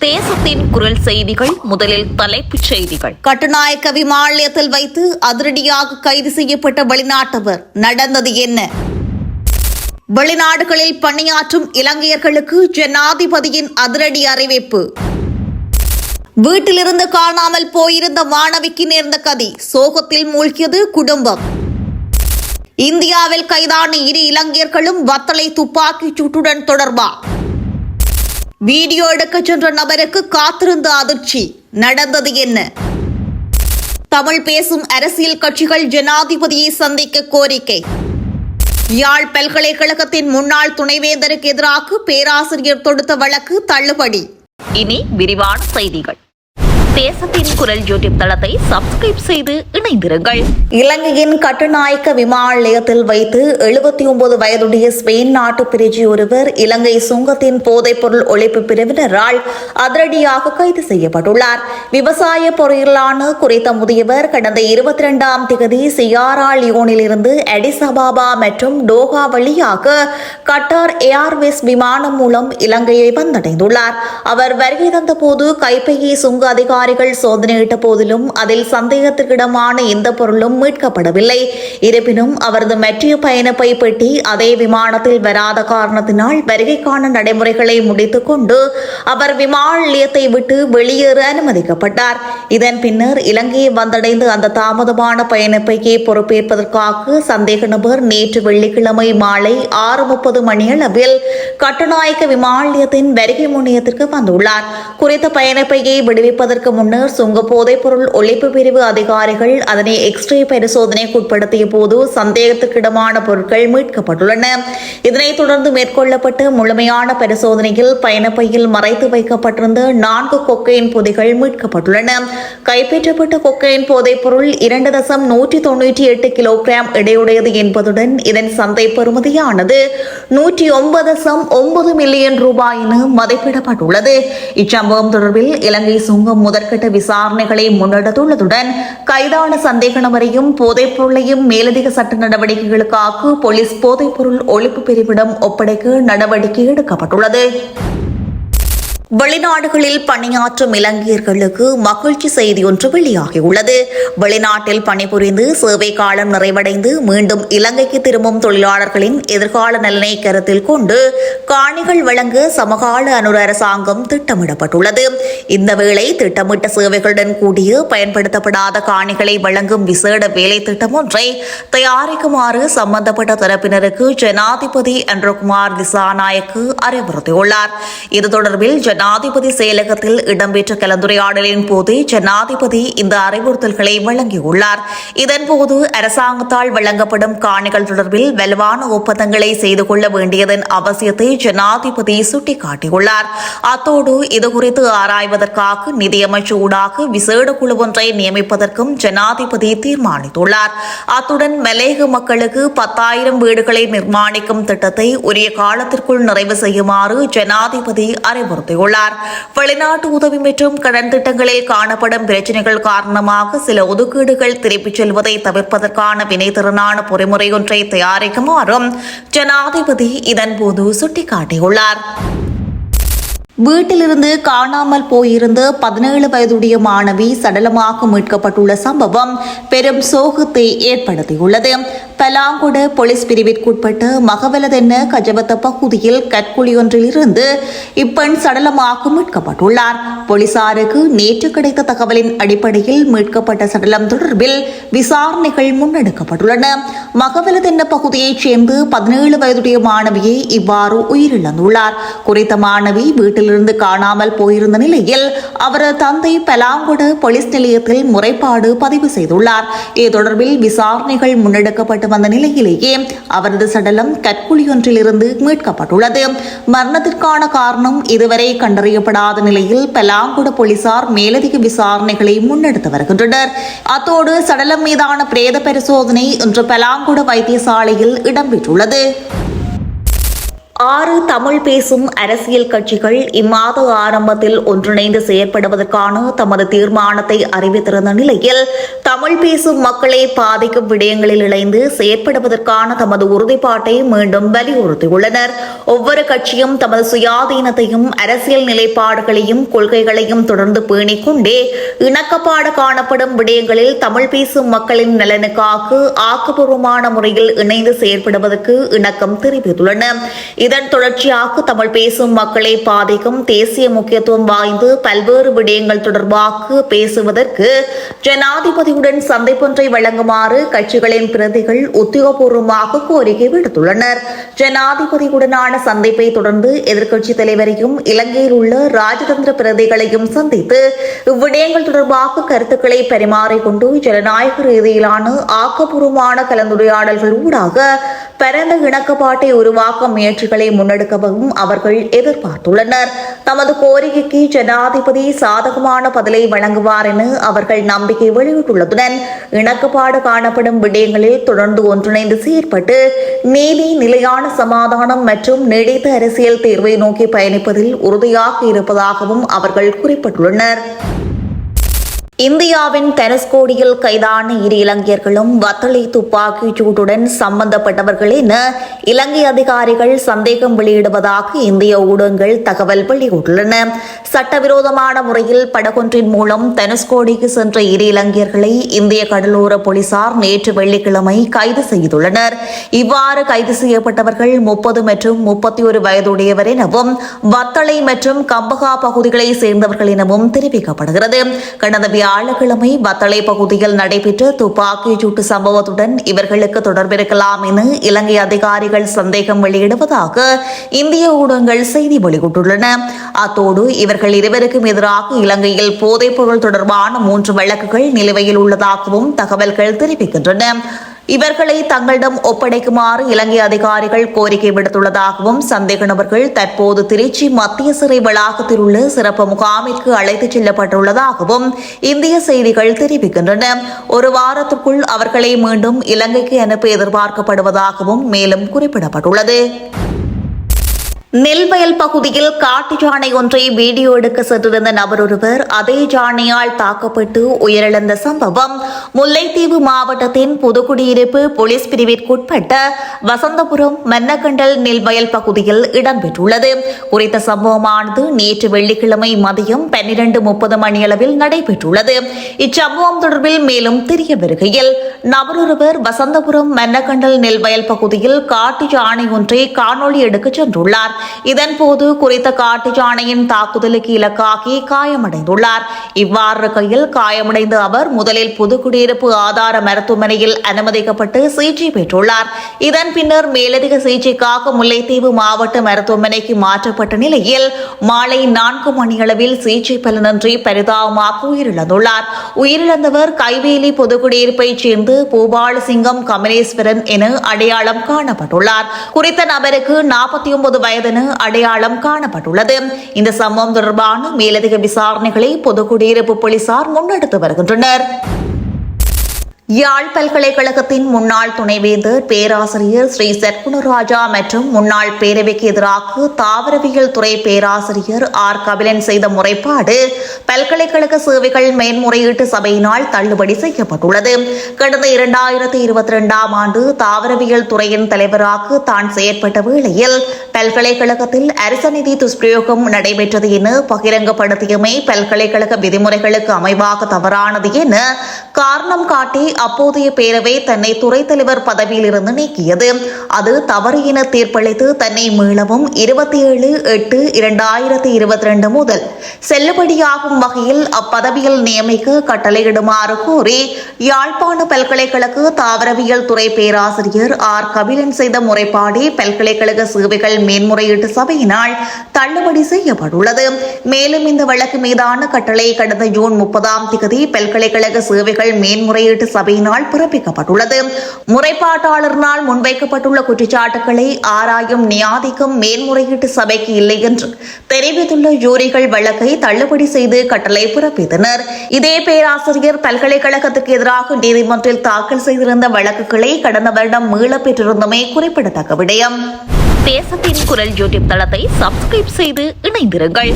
தேசத்தின் குரல் செய்திகள். முதலில் தலைப்புச் செய்திகள். கட்டுநாயக்க விமான நிலையத்தில் வைத்து அதிரடியாக கைது செய்யப்பட்ட வெளிநாட்டவர். நடந்தது என்ன? வெளிநாடுகளில் பணியாற்றும் இலங்கையர்களுக்கு ஜனாதிபதியின் அதிரடி அறிவிப்பு. வீட்டிலிருந்து காணாமல் போயிருந்த மாணவிக்கு நேர்ந்த கதி. சோகத்தில் மூழ்கியது குடும்பம். இந்தியாவில் கைதான இரு இலங்கையர்களும் வத்தளை துப்பாக்கிச் சூட்டுடன் தொடர்பா? வீடியோ எடுக்க சென்ற நபருக்கு காத்திருந்த அதிர்ச்சி. நடந்தது என்ன? தமிழ் பேசும் அரசியல் கட்சிகள் ஜனாதிபதியை சந்திக்க கோரிக்கை. யாழ் பல்கலைக்கழகத்தின் முன்னாள் துணைவேந்தருக்கு எதிராக பேராசிரியர் தொடுத்த வழக்கு தள்ளுபடி. இனி விரிவான செய்திகள். தேசத்தின் குரல் யூடியூப் தளத்தை சப்ஸ்கிரைப் செய்து இணைந்திருங்கள். இலங்கையின் கட்டுநாயக்க விமான நிலையத்தில் வைத்து 79 வயதுடைய ஸ்பெயின் நாட்டு பிரஜை ஒருவர் இலங்கை சுங்கத்தின் போதைப்பொருள் ஒழிப்பு பிரிவினரால் அதிரடியாக கைது செய்யப்பட்டுள்ளார். விவசாய பொறியியலான குறித்த முதியவர் கடந்த 22ஆம் தேதி சியாரா லியோனில் இருந்து அடிஸ் அபாபா மற்றும் டோஹா வழியாக கட்டார் ஏர்வேஸ் விமானம் மூலம் இலங்கையை வந்தடைந்துள்ளார். அவர் வருகை தந்தபோது கைப்பையை சுங்க அதிகாரிகள் சோதனையிட்ட போதிலும் அதில் சந்தேகத்திற்கிடமான எந்த பொருளும் மீட்கப்படவில்லை. இருப்பினும் அவரது மற்ற பயணப்பை பெட்டி அதே விமானத்தில் வராத காரணத்தினால் வருகைக்கான நடைமுறைகளை முடித்துக் கொண்டு அவர் விமான நிலையத்தை விட்டு வெளியேற அனுமதிக்கப்பட்டார். இதன் பின்னர் இலங்கையை வந்தடைந்து அந்த தாமதமான பயணப்பையை பொறுப்பேற்பதற்காக சந்தேக நபர் நேற்று வெள்ளிக்கிழமை மாலை 6:30 மணியளவில் கட்டுநாயக்க விமான நிலையத்தின் வருகை முனையத்திற்கு வந்துள்ளார். குறித்த பயணப்பையை விடுவிப்பதற்கு முன்னர் சுங்க போதைப்பொருள் ஒழிப்பு பிரிவு அதிகாரிகள் அதனை எக்ஸ்ரே பரிசோதனைக்கு உட்படுத்திய போது சந்தேகத்துக்கிடமான பொருட்கள் மீட்கப்பட்டுள்ளன. இதனைத் தொடர்ந்து மேற்கொள்ளப்பட்ட முழுமையான பரிசோதனையில் பயணப்பையில் மறைத்து வைக்கப்பட்டிருந்த 4 கொக்கைன் பொதிகள் மீட்கப்பட்டுள்ளன. கைப்பற்றப்பட்ட கொக்கைன் போதைப்பொருள் 2.198 கிலோகிராம் எடையுடையது என்பதுடன் இதன் சந்தை பெறுமதியானது 109.9 மில்லியன் ரூபாய் என மதிப்பிடப்பட்டுள்ளது. இச்சம்பவம் தொடர்பில் இலங்கை சுங்கம் முதற்கட்ட விசாரணைகளை முன்னெடுத்துள்ளதுடன் கைதான சந்தேக நபரையும் போதைப் பொருளையும் மேலதிக சட்ட நடவடிக்கைகளுக்காக போலீஸ் போதைப்பொருள் ஒழிப்பு பிரிவிடம் ஒப்படைக்க நடவடிக்கை எடுக்கப்பட்டுள்ளது. வெளிநாடுகளில் பணியாற்றும் இலங்கையர்களுக்கு மகிழ்ச்சி செய்தி ஒன்று வெளியாகியுள்ளது. வெளிநாட்டில் பணிபுரிந்து சேவை காலம் நிறைவடைந்து மீண்டும் இலங்கைக்கு திரும்பும் தொழிலாளர்களின் எதிர்கால நலனை கருத்தில் கொண்டு காணிகள் வழங்க சமகால அனுர அரசாங்கம் திட்டமிடப்பட்டுள்ளது. இந்த வேளை திட்டமிட்ட சேவைகளுடன் கூடிய பயன்படுத்தப்படாத காணிகளை வழங்கும் விசேட வேலை திட்டம் ஒன்றை தயாரிக்குமாறு சம்பந்தப்பட்ட தரப்பினருக்கு ஜனாதிபதி அன்ரகுமார் திசாநாயக்கு அறிவுறுத்தியுள்ளார். இது தொடர்பில் ஜனாதிபதி செயலகத்தில் இடம்பெற்ற கலந்துரையாடலின் போது ஜனாதிபதி இந்த அறிவுறுத்தல்களை வழங்கியுள்ளார். இதன்போது அரசாங்கத்தால் வழங்கப்படும் காணிகள் தொடர்பில் வலுவான ஒப்பந்தங்களை செய்து கொள்ள வேண்டியதன் அவசியத்தை ஜனாதிபதி சுட்டிக்காட்டியுள்ளார். அத்தோடு இதுகுறித்து ஆராய்வதற்காக நிதியமைச்சு ஊடாக விசேட குழு ஒன்றை நியமிப்பதற்கும் ஜனாதிபதி தீர்மானித்துள்ளார். அத்துடன் மலையக மக்களுக்கு 10,000 வீடுகளை நிர்மாணிக்கும் திட்டத்தை உரிய காலத்திற்குள் நிறைவு செய்யுமாறு ஜனாதிபதி அறிவுறுத்தியுள்ளார். வெளிநாட்டு உதவி மற்றும் கடன் திட்டங்களில் காணப்படும் பிரச்சினைகள் காரணமாக சில ஒதுக்கீடுகள் திருப்பிச் செல்வதை தவிர்ப்பதற்கான வினைத்திறனான பொறிமுறை ஒன்றை தயாரிக்குமாறும் ஜனாதிபதி இதன்போது சுட்டிக்காட்டியுள்ளார். வீட்டிலிருந்து காணாமல் போயிருந்த 17 வயதுடைய மாணவி சடலமாக மீட்கப்பட்டுள்ள சம்பவம் பெரும் சோகத்தை ஏற்படுத்தியுள்ளது. பலாங்குட போலீஸ் பிரிவிற்குட்பட்ட மகவலதென்ன கஜவத்த பகுதியில் கற்குழியொன்றிலிருந்து இப்பெண் சடலமாக மீட்கப்பட்டுள்ளார். போலீசாருக்கு நேற்று கிடைத்த தகவலின் அடிப்படையில் மீட்கப்பட்ட சடலம் தொடர்பில் விசாரணைகள் முன்னெடுக்கப்பட்டுள்ளன. மகவலதென்ன பகுதியைச் சேர்ந்து 17 வயதுடைய மாணவியை இவ்வாறு உயிரிழந்துள்ளார். குறித்த மாணவி வீட்டிலிருந்து காணாமல் போயிருந்த நிலையில் அவரது தந்தை பலாங்குட போலீஸ் நிலையத்தில் முறைப்பாடு பதிவு செய்துள்ளார். இது தொடர்பில் விசாரணைகள் முன்னெடுக்கப்பட்டு வந்த நிலையிலேயே அவரது சடலம் கற்குழியொன்றிலிருந்து மீட்கப்பட்டுள்ளது. மரணத்திற்கான காரணம் இதுவரை கண்டறியப்படாத நிலையில் பலாங்குட போலீசார் மேலதிக விசாரணைகளை முன்னெடுத்து வருகின்றனர். அத்தோடு சடலம் மீதான பிரேத பரிசோதனை இன்று பலாங்குட வைத்தியசாலையில் இடம்பெற்றுள்ளது. 6 தமிழ் பேசும் அரசியல் கட்சிகள் இம்மாத ஆரம்பத்தில் ஒன்றிணைந்து செயற்படுவதற்கான தமது தீர்மானத்தை அறிவித்திருந்த நிலையில் தமிழ் பேசும் மக்களை பாதிக்கும் விடயங்களில் இணைந்து செயற்படுவதற்கான தமது உறுதிப்பாட்டை மீண்டும் வலியுறுத்தியுள்ளனர். ஒவ்வொரு கட்சியும் தமது சுயாதீனத்தையும் அரசியல் நிலைப்பாடுகளையும் கொள்கைகளையும் தொடர்ந்து பேணிக் கொண்டே இணக்கப்பாடு காணப்படும் விடயங்களில் தமிழ் பேசும் மக்களின் நலனுக்காக ஆக்கப்பூர்வமான முறையில் இணைந்து செயற்படுவதற்கு இணக்கம் தெரிவித்துள்ளன. இதன் தொடர்ச்சியாக தமிழ் பேசும் மக்களை பாதிக்கும் தேசிய முக்கியத்துவம் வாய்ந்த பல்வேறு விடயங்கள் தொடர்பாக பேசுவதற்கு ஜனாதிபதியுடன் சந்திப்பொன்றை வழங்குமாறு கட்சிகளின் பிரதிகள் உத்தியோகபூர்வமாக கோரிக்கை விடுத்துள்ளனர். ஜனாதிபதியுடனான சந்திப்பை தொடர்ந்து எதிர்க்கட்சித் தலைவரையும் இலங்கையில் உள்ள ராஜதந்திர பிரதிகளையும் சந்தித்து இவ்விடயங்கள் தொடர்பாக கருத்துக்களை பரிமாறிக்கொண்டு ஜனநாயக ரீதியிலான ஆக்கப்பூர்வமான கலந்துரையாடல்கள் ஊடாக பரந்த இணக்கப்பாட்டை உருவாக்க முயற்சிகளை முன்னெடுக்கவும் அவர்கள் எதிர்பார்த்துள்ளனர். தமது கோரிக்கைக்கு ஜனாதிபதி சாதகமான பதிலை வழங்குவார் என அவர்கள் நம்பிக்கை வெளியிட்டுள்ளதுடன் இணக்கப்பாடு காணப்படும் விடயங்களில் தொடர்ந்து ஒன்றிணைந்து செயற்பட்டு நீதி, நிலையான சமாதானம் மற்றும் நீடித்த அரசியல் தீர்வை நோக்கி பயணிப்பதில் உறுதியாக இருப்பதாகவும் அவர்கள் குறிப்பிட்டுள்ளனர். இந்தியாவின் தனுஷ்கோடியில் கைதான 2 இலங்கையர்களும் வத்தளை துப்பாக்கிச் சூட்டுடன் சம்பந்தப்பட்டவர்கள் என இலங்கை அதிகாரிகள் சந்தேகம் வெளியிடுவதாக இந்திய ஊடகங்கள் தகவல் வெளியிட்டுள்ளன. சட்டவிரோதமான முறையில் படகொன்றின் மூலம் தனுஷ்கோடிக்கு சென்ற 2 இலங்கையர்களை இந்திய கடலோர போலீசார் நேற்று வெள்ளிக்கிழமை கைது செய்துள்ளனர். இவ்வாறு கைது செய்யப்பட்டவர்கள் 30 மற்றும் 31 வயதுடையவர் எனவும் வத்தளை மற்றும் கம்பகா பகுதிகளைச் சேர்ந்தவர்கள் எனவும் தெரிவிக்கப்படுகிறது. கடந்த வியாழக்கிழமை வத்தளை பகுதியில் நடைபெற்ற துப்பாக்கிச் சூட்டு சம்பவத்துடன் இவர்களுக்கு தொடர்பிருக்கலாம் என இலங்கை அதிகாரிகள் சந்தேகம் வெளியிடுவதாக இந்திய ஊடகங்கள் செய்தி வெளியிட்டுள்ளன. அத்தோடு இவர்கள் இருவருக்கும் எதிராக இலங்கையில் போதைப் பொருள் தொடர்பான 3 வழக்குகள் நிலுவையில் உள்ளதாகவும் தகவல்கள் தெரிவிக்கின்றன. இவர்களை தங்களிடம் ஒப்படைக்குமாறு இலங்கை அதிகாரிகள் கோரிக்கை விடுத்துள்ளதாகவும் சந்தேக நபர்கள் தற்போது திருச்சி மத்திய சிறை வளாகத்தில் உள்ள சிறப்பு முகாமிற்கு அழைத்துச் செல்லப்பட்டுள்ளதாகவும் இந்திய செய்திகள் தெரிவிக்கின்றன. 1 வாரத்திற்குள் அவர்களை மீண்டும் இலங்கைக்கு அனுப்ப எதிர்பார்க்கப்படுவதாகவும் மேலும் குறிப்பிடப்பட்டுள்ளது. நெல்வயல் பகுதியில் காட்டு யானை ஒன்றை வீடியோ எடுக்க சென்றிருந்த நபர் ஒருவர் அதே யானையால் தாக்கப்பட்டு உயிரிழந்த சம்பவம் முல்லைத்தீவு மாவட்டத்தின் புதுக்குடியிருப்பு போலீஸ் பிரிவிற்குட்பட்ட வசந்தபுரம் மன்னகண்டல் நெல்வயல் பகுதியில் இடம்பெற்றுள்ளது. குறித்த சம்பவமானது நேற்று வெள்ளிக்கிழமை மதியம் 12:30 மணியளவில் நடைபெற்றுள்ளது. இச்சம்பவம் தொடர்பில் மேலும் தெரிய வருகையில் நபர் ஒருவர் வசந்தபுரம் மன்னகண்டல் நெல்வயல் பகுதியில் காட்டு யானை ஒன்றை காணொலி எடுக்க சென்றுள்ளார். இதன்போது குறித்த காட்டு யானையின் தாக்குதலுக்கு இலக்காகி காயமடைந்துள்ளார். இவ்வாறு கையில் காயமடைந்த அவர் முதலில் புதுக்குடியிருப்பு ஆதார மருத்துவமனையில் அனுமதிக்கப்பட்டு சிகிச்சை பெற்றுள்ளார். இதன் பின்னர் மேலதிக சிகிச்சைக்காக முல்லைத்தீவு மாவட்ட மருத்துவமனைக்கு மாற்றப்பட்ட நிலையில் மாலை 4 மணியளவில் சிகிச்சை பலனின்றி பரிதாபமாக உயிரிழந்துள்ளார். உயிரிழந்தவர் கைவேலி புதுக்குடியிருப்பைச் சேர்ந்து பூபாலசிங்கம் கமலேஸ்வரன் என அடையாளம் காணப்பட்டுள்ளார். குறித்த நபருக்கு 49 வயது அடையாளம் காணப்பட்டுள்ளது. இந்த சம்பவம் தொடர்பான மேலதிக விசாரணைகளை புதுக்குடியிருப்பு போலீசார் முன்னெடுத்து வருகின்றனர். யாழ் பல்கலைக்கழகத்தின் முன்னாள் துணைவேந்தர் பேராசிரியர் ஸ்ரீ சற்குணராஜா மற்றும் முன்னாள் பேரவைக்கு எதிராக தாவரவியல் துறை பேராசிரியர் ஆர் கபிலன் செய்த முறைப்பாடு பல்கலைக்கழக சேவைகள் மேன்முறையீட்டு சபையினால் தள்ளுபடி செய்யப்பட்டுள்ளது. கடந்த 2022ஆம் ஆண்டு தாவரவியல் துறையின் தலைவராக தான் செயற்பட்ட வேளையில் பல்கலைக்கழகத்தில் அரச நிதி துஷ்பிரயோகம் நடைபெற்றது என பகிரங்கப்படுத்தியமை பல்கலைக்கழக விதிமுறைகளுக்கு அமைவாக தவறானது என காரணம் காட்டி அப்போதைய பேரவை தன்னை துறை தலைவர் பதவியில் இருந்து நீக்கியது. அது தவறு என தீர்ப்பளித்து தன்னை மீளவும் 27/8/2022 முதல் செல்லுபடியாகும் வகையில் அப்பதவியில் நியமிக்க கட்டளையிடுமாறு கோரி யாழ்ப்பாண பல்கலைக்கழக தாவரவியல் துறை பேராசிரியர் ஆர் கபிலன் செய்த முறைப்பாடு பல்கலைக்கழக சேவைகள் மேன்முறையீட்டு சபையினால் தள்ளுபடி செய்யப்பட்டுள்ளது. மேலும் இந்த வழக்கு மீதான கட்டளை கடந்த ஜூன் 30ஆம் தேதி பல்கலைக்கழக சேவைகள் மேன்முறையீட்டு சபையினால் பிறப்பிக்கப்பட்டுள்ளது. முறைப்பாட்டாளரினால் முன்வைக்கப்பட்டுள்ள குற்றச்சாட்டுகளை ஆராயும் நியாதிக்கம் மேன்முறையீட்டு சபைக்கு இல்லை என்று தெரிவித்துள்ள ஜூரிகள் வழக்கை தள்ளுபடி செய்து கட்டளை பிறப்பித்தனர். இதே பேராசிரியர் பல்கலைக்கழகத்துக்கு எதிராக நீதிமன்றில் தாக்கல் செய்திருந்த வழக்குகளை கடந்த வருடம் மீளப் பெற்றிருந்தமை குறிப்பிடத்தக்க விடயம். தேசத்தின் குரல் யூடியூப் தளத்தை சப்ஸ்கிரைப் செய்து இணைந்திருங்கள்.